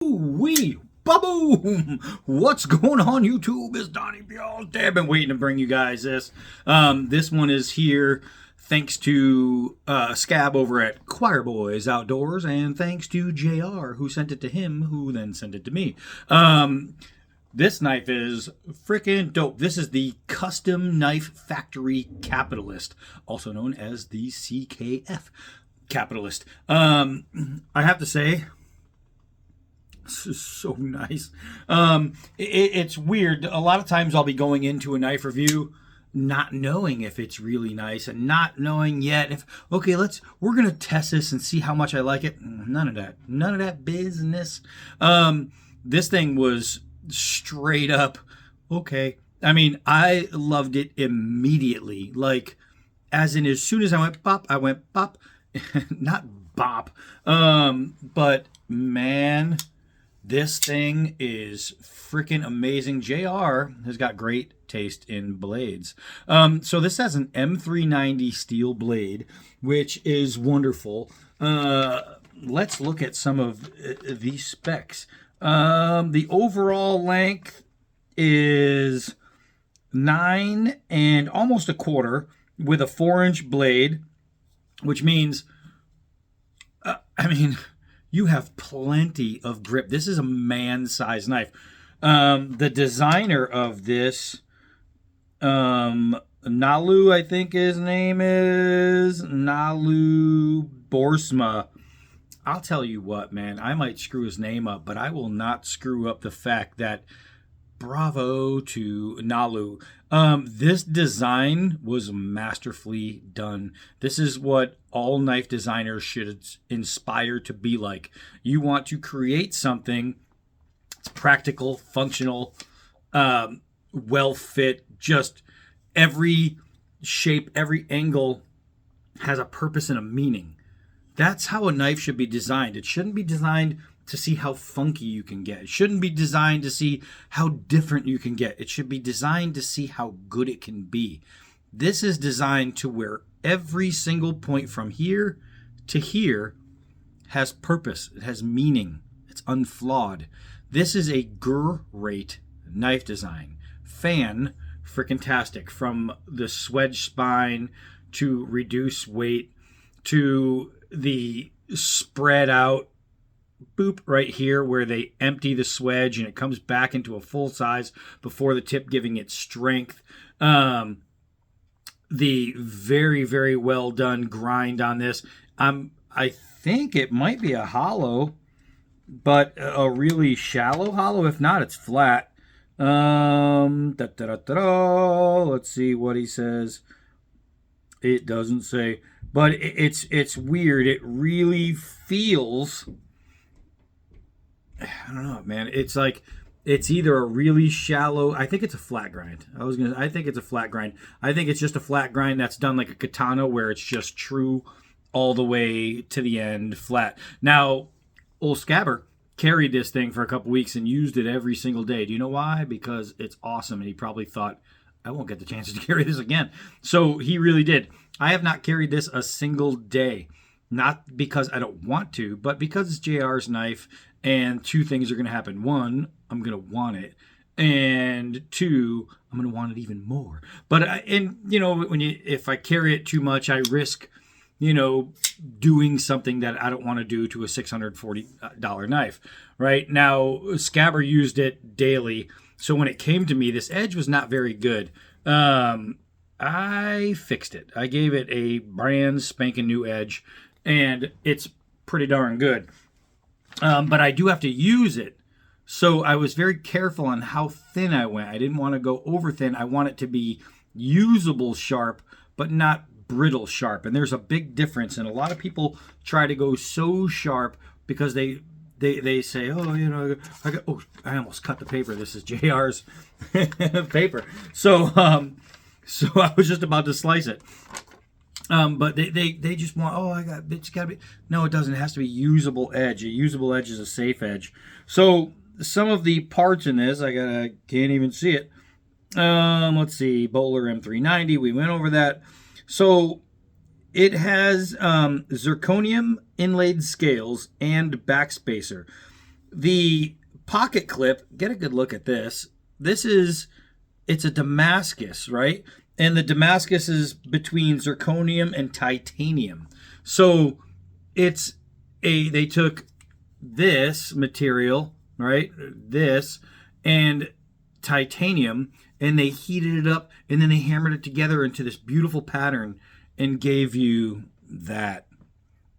Wee, ba-boom! What's going on, YouTube? It's Donnie. I've been waiting to bring you guys this. This one is here thanks to Scab over at Choir Boys Outdoors, and thanks to JR, who sent it to him, who then sent it to me. This knife is freaking dope. This is the Custom Knife Factory Capitalist, also known as the CKF Capitalist. I have to say, this is so nice. It's weird. A lot of times I'll be going into a knife review not knowing if it's really nice and not knowing yet if, okay, we're going to test this and see how much I like it. None of that business. This thing was straight up okay. I mean, I loved it immediately. Like, as soon as I went pop, not bop. But man, this thing is freaking amazing. JR has got great taste in blades. So this has an M390 steel blade, which is wonderful. Let's look at some of these specs. The overall length is 9 and almost a quarter with a 4-inch blade, which means, you have plenty of grip. This is a man-sized knife. The designer of this, Nalu, I think his name is, Nalu Borsma. I'll tell you what, man, I might screw his name up, but I will not screw up the fact that bravo to Nalu. This design was masterfully done. This is what all knife designers should inspire to be like. You want to create something that's practical, functional, well fit, just every shape, every angle has a purpose and a meaning. That's how a knife should be designed. It shouldn't be designed to see how funky you can get. It shouldn't be designed to see how different you can get. It should be designed to see how good it can be. This is designed to where every single point from here to here has purpose. It has meaning. It's unflawed. This is a great knife design. Fan-frickin-tastic. From the swedge spine to reduce weight to the spread out boop right here where they empty the swedge and it comes back into a full size before the tip, giving it strength. The very, very well done grind on this. I think it might be a hollow, but a really shallow hollow. If not, it's flat. Let's see what he says. It doesn't say, but it's weird. It really feels, I don't know, man. It's like it's either a really shallow. I think it's a flat grind. I think it's a flat grind. I think it's just a flat grind that's done like a katana, where it's just true all the way to the end, flat. Now, old Scabber carried this thing for a couple weeks and used it every single day. Do you know why? Because it's awesome, and he probably thought, I won't get the chance to carry this again. So he really did. I have not carried this a single day. Not because I don't want to, but because it's JR's knife, and two things are going to happen. One, I'm going to want it. And two, I'm going to want it even more. But, if I carry it too much, I risk, doing something that I don't want to do to a $640 knife. Right? Now, Scabber used it daily. So when it came to me, this edge was not very good. I fixed it. I gave it a brand spanking new edge, and it's pretty darn good. But I do have to use it. So I was very careful on how thin I went. I didn't want to go over thin. I want it to be usable sharp, but not brittle sharp. And there's a big difference. And a lot of people try to go so sharp because they say, I almost cut the paper. This is JR's paper. So I was just about to slice it. But they just want, it's got to be. No, it doesn't. It has to be usable edge. A usable edge is a safe edge. So some of the parts in this, can't even see it. Let's see, Bowler M390. We went over that. So it has zirconium inlaid scales and backspacer. The pocket clip, get a good look at this. It's a Damascus, right? And the Damascus is between zirconium and titanium. So they took this material, right? This and titanium, and they heated it up, and then they hammered it together into this beautiful pattern and gave you that.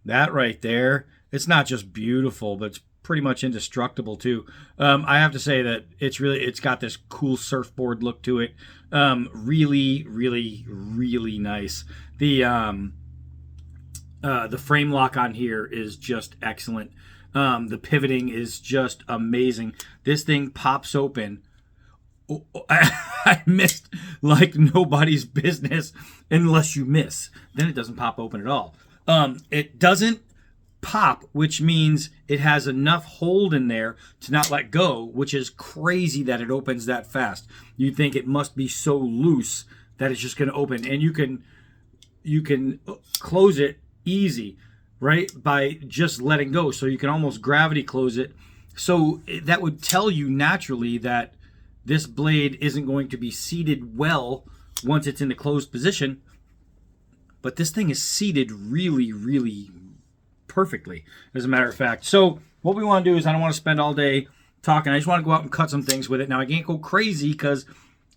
That right there. It's not just beautiful, but it's pretty much indestructible too. I have to say that it's got this cool surfboard look to it. Really, really, really nice. The frame lock on here is just excellent. The pivoting is just amazing. This thing pops open. I missed like nobody's business unless you miss. Then it doesn't pop open at all. It doesn't pop, which means it has enough hold in there to not let go, which is crazy that it opens that fast. You'd think it must be so loose that it's just going to open, and you can close it easy, right, by just letting go. So you can almost gravity close it. So that would tell you naturally that this blade isn't going to be seated well once it's in the closed position. But this thing is seated really, really perfectly, as a matter of fact. So what we want to do is, I don't want to spend all day talking. I just want to go out and cut some things with it. Now, I can't go crazy because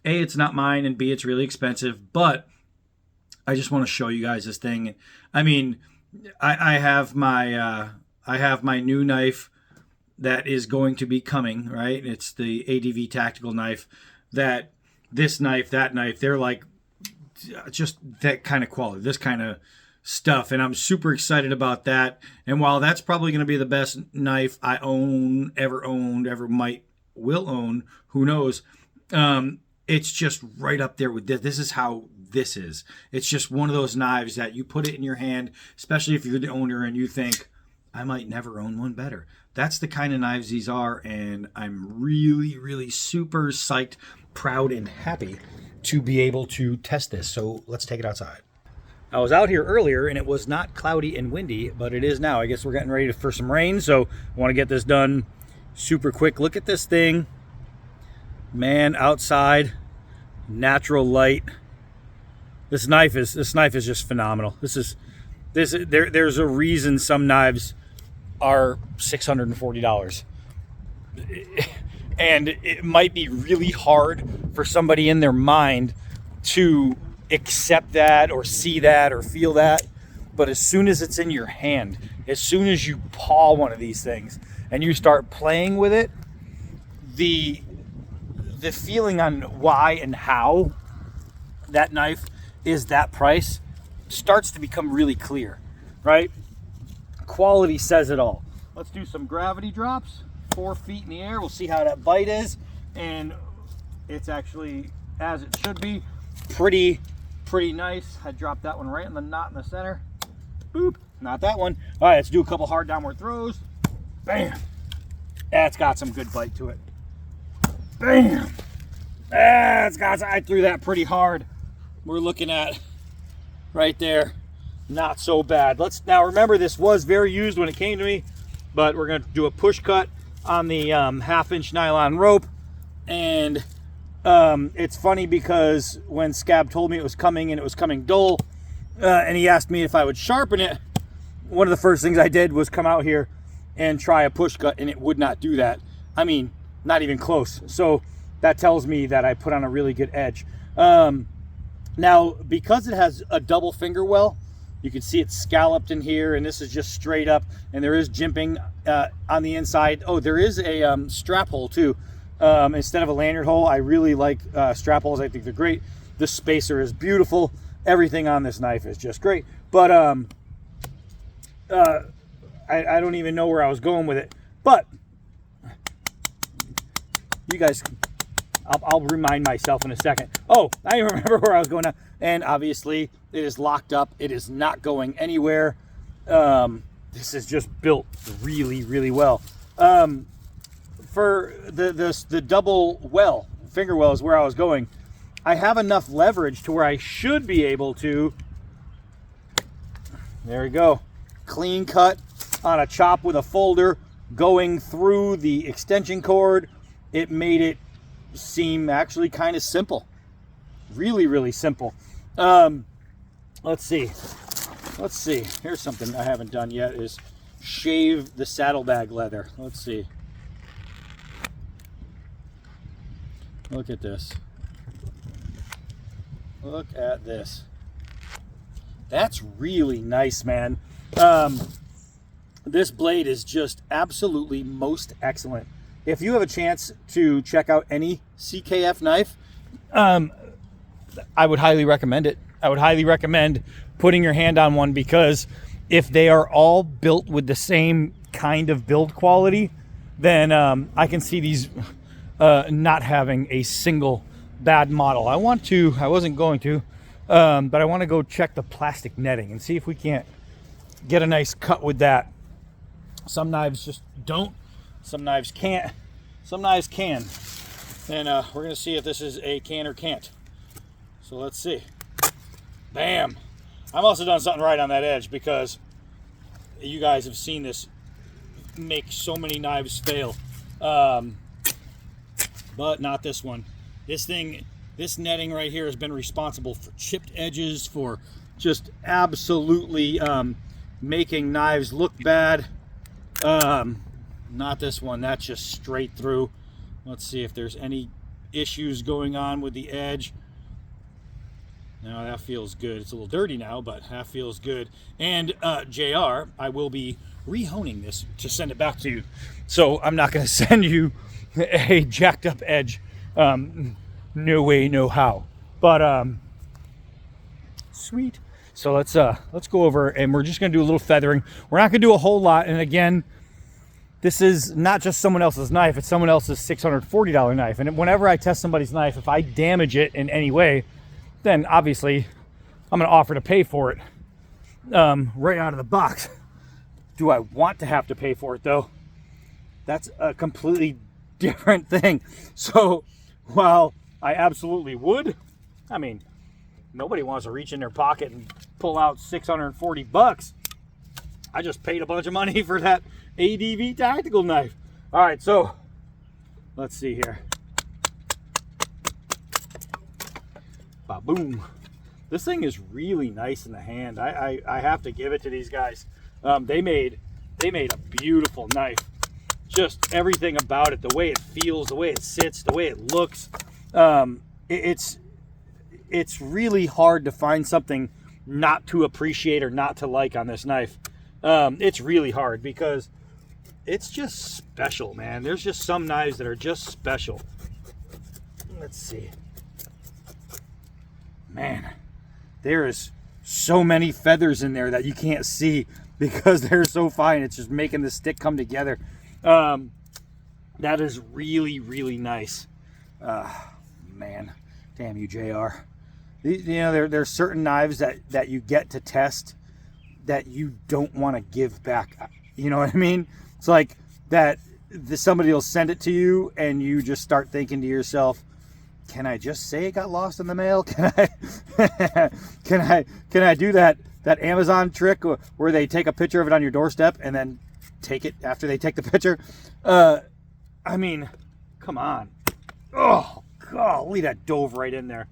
A, it's not mine, and B, it's really expensive. But I just want to show you guys this thing. I mean, I have my new knife that is going to be coming, right? It's the ADV tactical knife. That knife, they're like just that kind of quality, this kind of stuff, and I'm super excited about that. And while that's probably going to be the best knife I ever will own, who knows, it's just right up there with this. This is how this is. It's just one of those knives that you put it in your hand, especially if you're the owner and you think, I might never own one better. That's the kind of knives these are, and I'm really, really super psyched, proud, and happy to be able to test this. So let's take it outside. I was out here earlier and it was not cloudy and windy, but it is now. I guess we're getting ready for some rain, so I want to get this done super quick. Look at this thing, man. Outside, natural light. This knife is just phenomenal. There's a reason some knives are $640. And it might be really hard for somebody in their mind to accept that or see that or feel that. But as soon as it's in your hand, as soon as you paw one of these things and you start playing with it, the feeling on why and how that knife is that price starts to become really clear, right? Quality says it all. Let's do some gravity drops. 4 feet in the air. We'll see how that bite is, and it's actually, as it should be, pretty nice. I dropped that one right in the knot in the center. Boop. Not that one. All right, let's do a couple hard downward throws. Bam. That's got some good bite to it. Bam. I threw that pretty hard. We're looking at right there. Not so bad. Let's now remember, this was very used when it came to me, but we're going to do a push cut on the 1/2-inch nylon rope. And it's funny because when Scab told me it was coming and it was coming dull, and he asked me if I would sharpen it, one of the first things I did was come out here and try a push cut, and it would not do that. I mean, not even close. So that tells me that I put on a really good edge. Now, because it has a double finger well, you can see it's scalloped in here, and this is just straight up, and there is jimping on the inside. Oh, there is a strap hole too. Instead of a lanyard hole, I really like strap holes. I think they're great. The spacer is beautiful. Everything on this knife is just great. But I don't even know where I was going with it. But you guys, I'll remind myself in a second. Oh, I remember where I was going now. And obviously, it is locked up. It is not going anywhere. This is just built really, really well. For the double finger well is where I was going. I have enough leverage to where I should be able to, there we go, clean cut on a chop with a folder, going through the extension cord, it made it seem actually kind of simple. Really, really simple. Let's see. Here's something I haven't done yet, is shave the saddlebag leather. Let's see. Look at this. Look at this. That's really nice, man. This blade is just absolutely most excellent. If you have a chance to check out any CKF knife, I would highly recommend it. I would highly recommend putting your hand on one, because if they are all built with the same kind of build quality, then I can see these not having a single bad model. I wasn't going to, but I want to go check the plastic netting and see if we can't get a nice cut with that. Some knives just don't. Some knives can't. Some knives can. And we're going to see if this is a can or can't. So let's see. Bam. I must have done something right on that edge, because you guys have seen this make so many knives fail. But not this one. This netting right here has been responsible for chipped edges, for just absolutely making knives look bad. Not this one. That's just straight through. Let's see if there's any issues going on with the edge. No, that feels good. It's a little dirty now, but that feels good. And JR, I will be rehoning this to send it back to you. So I'm not going to send you a jacked up edge. No way, no how. But sweet. So let's go over, and we're just going to do a little feathering. We're not going to do a whole lot. And again, this is not just someone else's knife. It's someone else's $640 knife. And whenever I test somebody's knife, if I damage it in any way, then obviously I'm going to offer to pay for it right out of the box. Do I want to have to pay for it, though? That's a completely different thing. So while I absolutely would, I mean, nobody wants to reach in their pocket and pull out $640. I just paid a bunch of money for that ADV tactical knife. All right, so let's see here. Boom. This thing is really nice in the hand. I have to give it to these guys. They made a beautiful knife. Just everything about it, the way it feels, the way it sits, the way it looks. It's really hard to find something not to appreciate or not to like on this knife. It's really hard, because it's just special, man. There's just some knives that are just special. Let's see. Man, there is so many feathers in there that you can't see, because they're so fine. It's just making the stick come together. That is really, really nice. Man, damn you, JR. You know, there's certain knives that you get to test that you don't want to give back. You know what I mean? It's like that somebody will send it to you, and you just start thinking to yourself, can I just say it got lost in the mail? Can I do that Amazon trick where they take a picture of it on your doorstep and then take it after they take the picture? I mean, come on. Oh, golly, that dove right in there.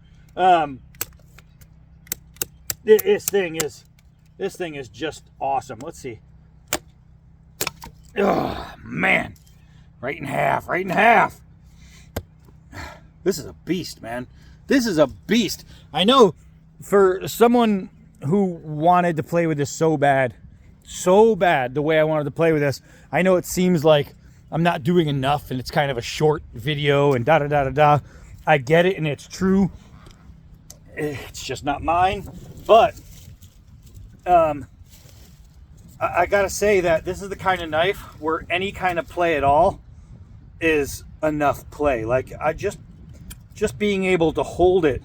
This thing is just awesome. Let's see. Oh, man. Right in half. This is a beast, man. This is a beast. I know for someone who wanted to play with this so bad, the way I wanted to play with this, I know it seems like I'm not doing enough and it's kind of a short video and da-da-da-da-da. I get it, and it's true. It's just not mine. But I gotta say that this is the kind of knife where any kind of play at all is enough play. Like, I just being able to hold it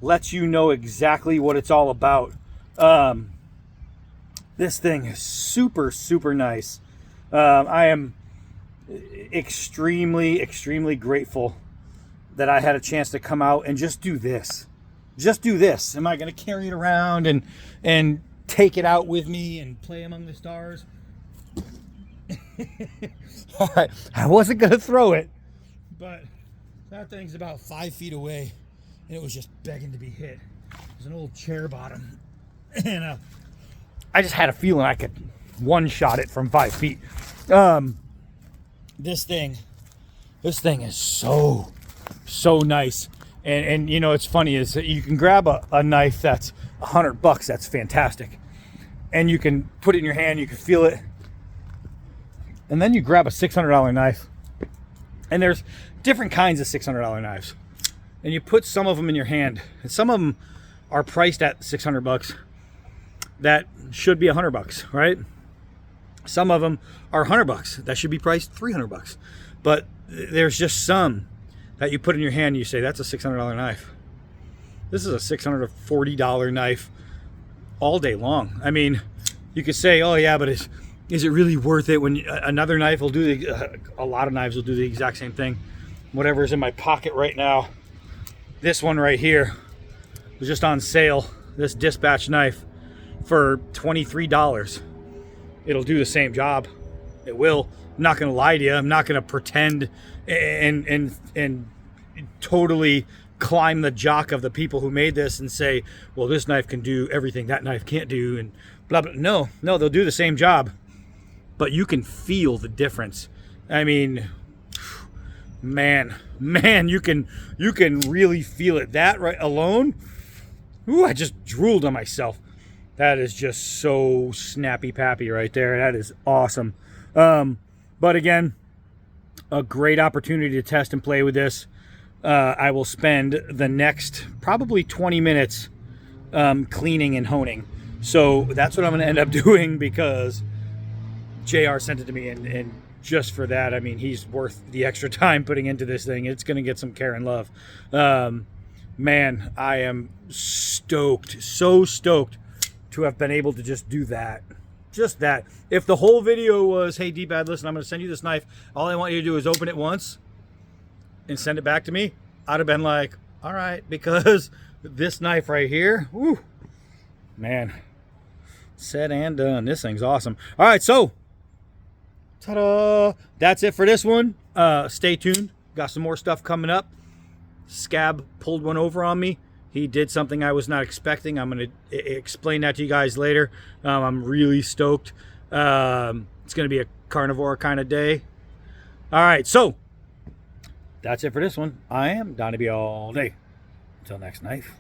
lets you know exactly what it's all about. This thing is super, super nice. I am extremely, extremely grateful that I had a chance to come out and just do this. Am I going to carry it around and take it out with me and play among the stars? All right, I wasn't gonna throw it, but that thing's about 5 feet away, and it was just begging to be hit. It was an old chair bottom, and I just had a feeling I could one-shot it from 5 feet. This thing is so nice, and you know, it's funny is that you can grab a knife that's $100. That's fantastic, and you can put it in your hand, you can feel it. And then you grab a $600 knife, and there's different kinds of $600 knives, and you put some of them in your hand, and some of them are priced at $600 that should be $100, right? Some of them are $100 that should be priced $300, but there's just some that you put in your hand and you say, that's a $600 knife. This is a $640 knife all day long. I mean, you could say, oh yeah, but is it really worth it when another knife will do a lot of knives will do the exact same thing? Whatever's in my pocket right now, this one right here was just on sale, this dispatch knife, for $23. It'll do the same job. It will. I'm not going to lie to you. I'm not going to pretend and totally climb the jock of the people who made this and say, well, this knife can do everything that knife can't do, and blah, blah. No, they'll do the same job. But you can feel the difference. I mean, man, you can really feel it. That right alone, ooh, I just drooled on myself. That is just so snappy pappy right there. That is awesome. But again, a great opportunity to test and play with this. I will spend the next probably 20 minutes cleaning and honing. So that's what I'm going to end up doing, because JR sent it to me, and just for that, I mean, he's worth the extra time putting into this thing. It's going to get some care and love. Man, I am stoked, so stoked to have been able to just do that. Just that. If the whole video was, hey, D-Bad, listen, I'm going to send you this knife. All I want you to do is open it once and send it back to me, I'd have been like, all right, because this knife right here, whoo, man, said and done. This thing's awesome. All right, so ta-da! That's it for this one. Stay tuned. Got some more stuff coming up. Scab pulled one over on me. He did something I was not expecting. I'm going to explain that to you guys later. I'm really stoked. It's going to be a carnivore kind of day. All right, so that's it for this one. I am Donnie B all day. Until next knife.